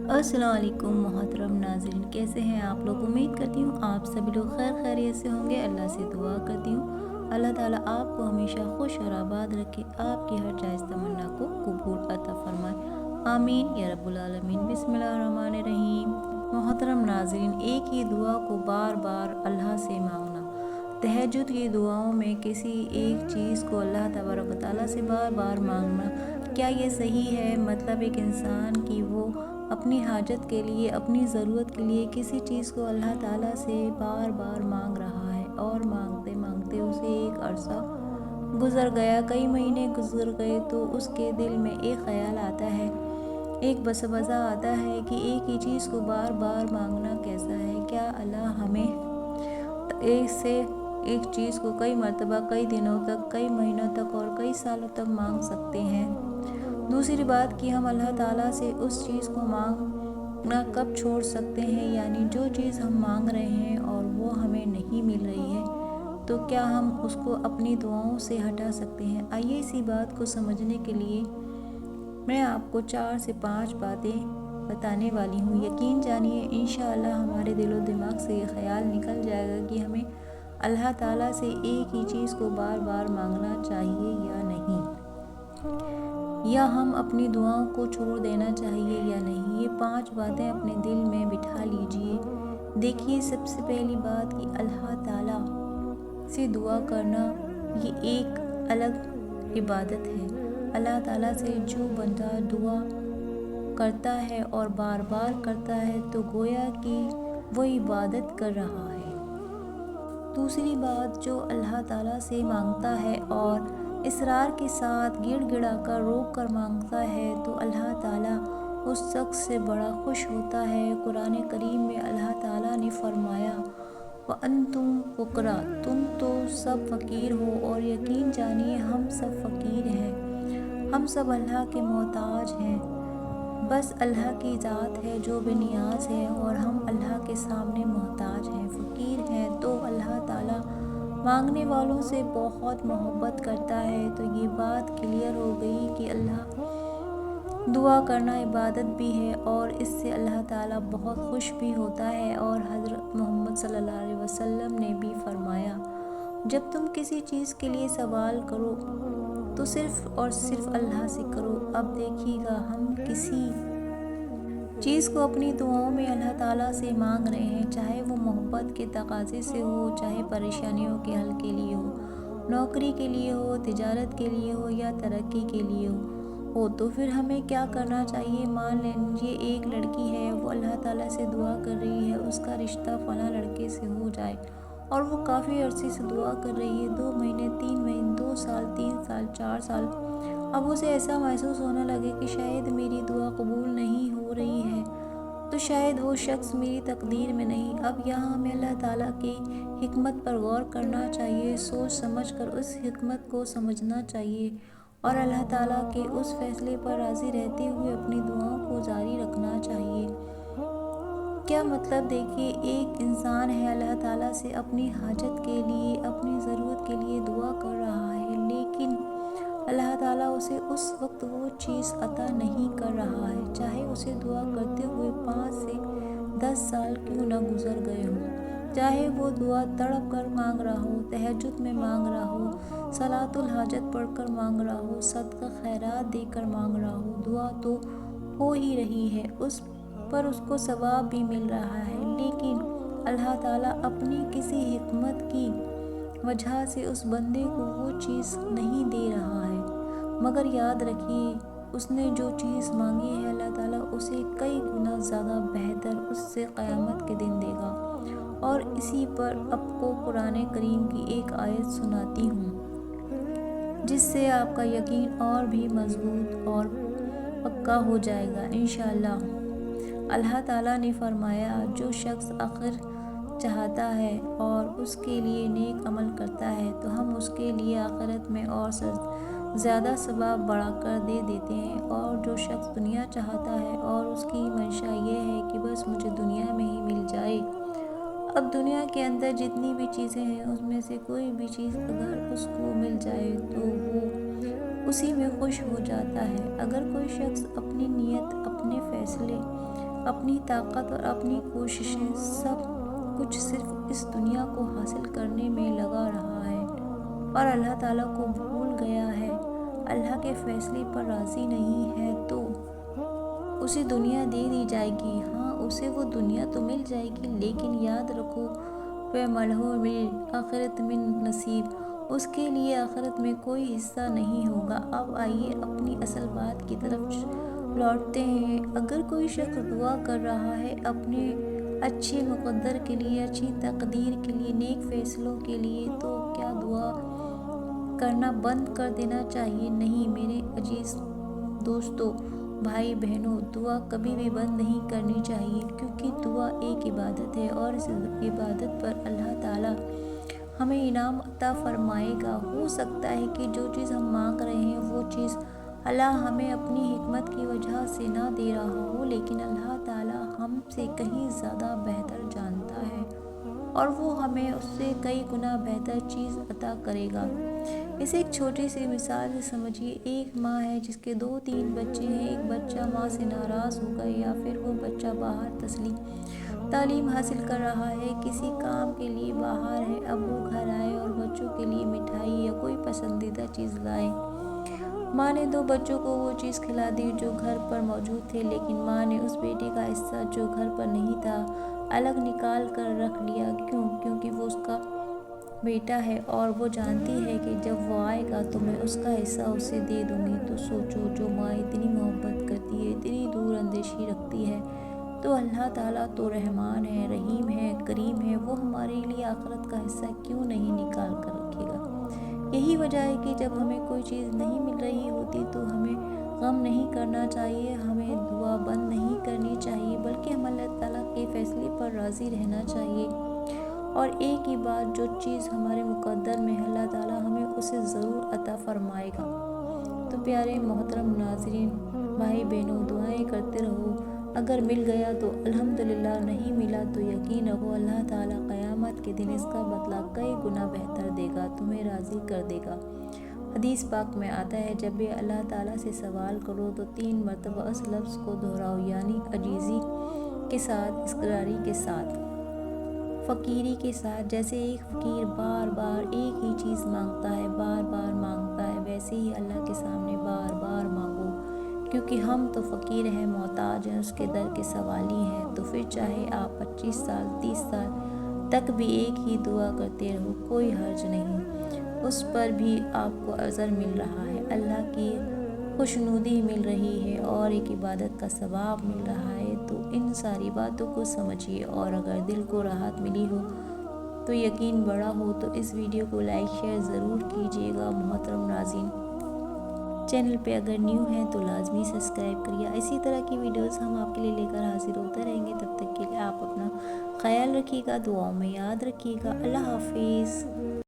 अस्सलाम वालेकुम मोहतरम नाज़रीन, कैसे हैं आप लोग। उम्मीद करती हूँ आप सभी लोग खैर खैरियत से होंगे। अल्लाह से दुआ करती हूँ अल्लाह ताला आपको हमेशा खुश और आबाद रखे, आपकी हर जायज़ तमन्ना को कबूल अता फरमाए, आमीन या रब्बुल आलमीन। बिस्मिल्लाहिर्रहमानिर्रहीम। मोहतरम नाज़रीन, एक ही दुआ को बार बार अल्लाह से मांगना। तहज्जुद की दुआओं में किसी एक चीज़ को अल्लाह तबारक व तआला से बार बार मांगना, क्या ये सही है? मतलब एक इंसान की वो अपनी हाजत के लिए, अपनी ज़रूरत के लिए किसी चीज़ को अल्लाह ताला से बार बार मांग रहा है और मांगते मांगते उसे एक अरसा गुज़र गया, कई महीने गुज़र गए, तो उसके दिल में एक ख़याल आता है, एक बसवज़ा आता है कि एक ही चीज़ को बार बार मांगना कैसा है। क्या अल्लाह हमें एक से एक चीज़ को कई मर्तबा, कई दिनों तक, कई महीनों तक और कई सालों तक मांग सकते हैं? दूसरी बात कि हम अल्लाह ताला से उस चीज़ को मांगना कब छोड़ सकते हैं, यानी जो चीज़ हम मांग रहे हैं और वो हमें नहीं मिल रही है, तो क्या हम उसको अपनी दुआओं से हटा सकते हैं? आइए इसी बात को समझने के लिए मैं आपको 4 से 5 बातें बताने वाली हूँ। यकीन जानिए इंशाअल्लाह हमारे दिलो दिमाग से ये ख्याल निकल जाएगा कि हमें अल्लाह ताला से एक ही चीज़ को बार बार मांगना चाहिए या नहीं, या हम अपनी दुआओं को छोड़ देना चाहिए या नहीं। ये 5 बातें अपने दिल में बिठा लीजिए। देखिए, सबसे पहली बात कि अल्लाह ताला से दुआ करना ये एक अलग इबादत है। अल्लाह ताला से जो बंदा दुआ करता है और बार बार करता है, तो गोया कि वो इबादत कर रहा है। दूसरी बात, जो अल्लाह ताला से मांगता है और इसरार के साथ गिड़गिड़ा कर रोक कर मांगता है, तो अल्लाह ताला उस शख्स से बड़ा खुश होता है। कुरान करीम में अल्लाह ताला ने फरमाया, व अंतुम फुकरा, तुम तो सब फ़कीर हो। और यकीन जानिए हम सब फ़कीर हैं, हम सब अल्लाह के मोहताज हैं। बस अल्लाह की ज़ात है जो बेनियाज है और हम अल्लाह के सामने मोहताज हैं, फ़कीर हैं। तो अल्लाह ताला मांगने वालों से बहुत मोहब्बत करता है। तो ये बात क्लियर हो गई कि अल्लाह दुआ करना इबादत भी है और इससे अल्लाह ताला बहुत खुश भी होता है। और हज़रत मोहम्मद सल्लल्लाहु अलैहि वसल्लम ने भी फरमाया, जब तुम किसी चीज़ के लिए सवाल करो तो सिर्फ़ और सिर्फ अल्लाह से करो। अब देखिएगा, हम किसी चीज़ को अपनी दुआओं में अल्लाह ताला से मांग रहे हैं, चाहे वो मोहब्बत के तकाज़े से हो, चाहे परेशानियों के हल के लिए हो, नौकरी के लिए हो, तिजारत के लिए हो या तरक्की के लिए हो, तो फिर हमें क्या करना चाहिए। मान लीजिए एक लड़की है, वो अल्लाह ताला से दुआ कर रही है उसका रिश्ता फ़लाँ लड़के से हो जाए, और वो काफ़ी अरसे से दुआ कर रही है, 2 महीने, 3 महीने, 2 साल, 3 साल, 4 साल। अब उसे ऐसा महसूस होने लगे कि शायद मेरी दुआ कबूल नहीं हो रही है, तो शायद वो शख्स मेरी तकदीर में नहीं। अब यहाँ हमें अल्लाह ताला की हिकमत पर गौर करना चाहिए, सोच समझ कर उस हिकमत को समझना चाहिए और अल्लाह ताला के उस फैसले पर राज़ी रहते हुए अपनी दुआओं को जारी रखना चाहिए। क्या मतलब, देखिए, एक इंसान है, अल्लाह ताला से अपनी हाजत के लिए, अपनी ज़रूरत के लिए दुआ कर रहा है, लेकिन अल्लाह ताला उसे उस वक्त वो चीज़ अता नहीं कर रहा है, चाहे उसे दुआ करते हुए 5 से 10 साल क्यों न गुज़र गए हों, चाहे वो दुआ तड़प कर मांग रहा हो, तहज्जुद में मांग रहा हो, सलातुल हाजत पढ़कर मांग रहा हो, सदका खैरात देकर मांग रहा हो, दुआ तो हो ही रही है, उस पर उसको सवाब भी मिल रहा है, लेकिन अल्लाह ताला अपनी किसी हिकमत की वजह से उस बंदे को वो चीज़ नहीं दे रहा है। मगर याद रखिए, उसने जो चीज़ मांगी है अल्लाह ताला उसे कई गुना ज़्यादा बेहतर उससे क़यामत के दिन देगा। और इसी पर आपको कुरान करीम की एक आयत सुनाती हूँ, जिससे आपका यकीन और भी मज़बूत और पक्का हो जाएगा इंशाअल्लाह। अल्लाह ताला ने फरमाया, जो शख्स आखिर चाहता है और उसके लिए नेक अमल करता है, तो हम उसके लिए आखिरत में और ज़्यादा सवाब बढ़ाकर दे देते हैं। और जो शख्स दुनिया चाहता है और उसकी मंशा ये है कि बस मुझे दुनिया में ही मिल जाए, अब दुनिया के अंदर जितनी भी चीज़ें हैं उसमें से कोई भी चीज़ अगर उसको मिल जाए तो वो उसी में खुश हो जाता है। अगर कोई शख्स अपनी नीयत, अपने फ़ैसले اپنی طاقت اور اپنی کوششیں سب کچھ صرف اس دنیا کو حاصل کرنے میں لگا رہا ہے اور اللہ تعالیٰ کو بھول گیا ہے، اللہ کے فیصلے پر راضی نہیں ہے، تو اسے دنیا دے دی جائے گی۔ ہاں، اسے وہ دنیا تو مل جائے گی، لیکن یاد رکھو فَمَلْهُ بِالْآخِرَةِ مِن نصیب، اس کے لیے آخرت میں کوئی حصہ نہیں ہوگا۔ اب آئیے اپنی اصل بات کی طرف لوٹتے ہیں۔ اگر کوئی شخص دعا کر رہا ہے اپنے اچھے مقدر کے لیے، اچھی تقدیر کے لیے، نیک فیصلوں کے لیے، تو کیا دعا کرنا بند کر دینا چاہیے؟ نہیں میرے عزیز دوستو، بھائی بہنوں، دعا کبھی بھی بند نہیں کرنی چاہیے، کیونکہ دعا ایک عبادت ہے اور اس عبادت پر اللہ تعالیٰ ہمیں انعام عطا فرمائے گا۔ ہو سکتا ہے کہ جو چیز ہم مانگ رہے ہیں وہ چیز اللہ ہمیں اپنی حکمت کی وجہ سے نہ دے رہا ہو، لیکن اللہ تعالیٰ ہم سے کہیں زیادہ بہتر جانتا ہے اور وہ ہمیں اس سے کئی گنا بہتر چیز عطا کرے گا۔ اسے ایک چھوٹی سی مثال سے سمجھیے۔ ایک ماں ہے جس کے 2-3 بچے ہیں۔ ایک بچہ ماں سے ناراض ہو گئے یا پھر وہ بچہ باہر تعلیم حاصل کر رہا ہے، کسی کام کے لیے باہر ہے۔ اب وہ گھر آئے اور بچوں کے لیے مٹھائی یا کوئی پسندیدہ چیز لائے۔ ماں نے 2 بچوں کو وہ چیز کھلا دی جو گھر پر موجود تھے، لیکن ماں نے اس بیٹے کا حصہ جو گھر پر نہیں تھا الگ نکال کر رکھ لیا۔ کیوں؟ کیونکہ وہ اس کا بیٹا ہے اور وہ جانتی ہے کہ جب وہ آئے گا تو میں اس کا حصہ اسے دے دوں گی۔ تو سوچو، جو ماں اتنی محبت کرتی ہے، اتنی دور اندیشی رکھتی ہے، تو اللہ تعالیٰ تو رحمان ہے، رحیم ہے، کریم ہے، وہ ہمارے لیے آخرت کا حصہ کیوں نہیں نکال کر رکھے گا؟ یہی وجہ ہے کہ جب ہمیں کوئی چیز نہیں مل رہی ہوتی تو ہمیں غم نہیں کرنا چاہیے، ہمیں دعا بند نہیں کرنی چاہیے، بلکہ ہم اللہ تعالیٰ کے فیصلے پر راضی رہنا چاہیے۔ اور ایک ہی بات، جو چیز ہمارے مقدر میں ہے اللہ تعالیٰ ہمیں اسے ضرور عطا فرمائے گا۔ تو پیارے محترم ناظرین، بھائی بہنوں، دعائیں کرتے رہو۔ اگر مل گیا تو الحمدللہ، نہیں ملا تو یقین رکھو اللہ تعالیٰ قیامت کے دن اس کا بدلہ کئی گنا بہتر دے گا، تمہیں راضی کر دے گا۔ حدیث پاک میں آتا ہے، جب بھی اللہ تعالیٰ سے سوال کرو تو 3 مرتبہ اس لفظ کو دہراؤ، یعنی عاجزی کے ساتھ، اصراری کے ساتھ، فقیری کے ساتھ۔ جیسے ایک فقیر بار بار ایک ہی چیز مانگتا ہے، بار بار مانگتا ہے، ویسے ہی اللہ کے سامنے بار بار مانگو، کیونکہ ہم تو فقیر ہیں، محتاج ہیں، اس کے در کے سوالی ہیں۔ تو پھر چاہے آپ 25 سال 30 سال تک بھی ایک ہی دعا کرتے رہو، کوئی حرج نہیں، اس پر بھی آپ کو اجر مل رہا ہے، اللہ کی خوشنودی مل رہی ہے اور ایک عبادت کا ثواب مل رہا ہے۔ تو ان ساری باتوں کو سمجھیے، اور اگر دل کو راحت ملی ہو تو یقین بڑا ہو تو اس ویڈیو کو لائک شیئر ضرور کیجیے گا۔ محترم ناظرین، چینل پہ اگر نیو ہیں تو لازمی سبسکرائب کریے۔ اسی طرح کی ویڈیوز ہم آپ کے لیے لے کر حاضر ہوتے رہیں گے۔ تب تک کے لیے آپ اپنا خیال رکھیے گا، دعاؤں میں یاد رکھیے گا۔ اللہ حافظ۔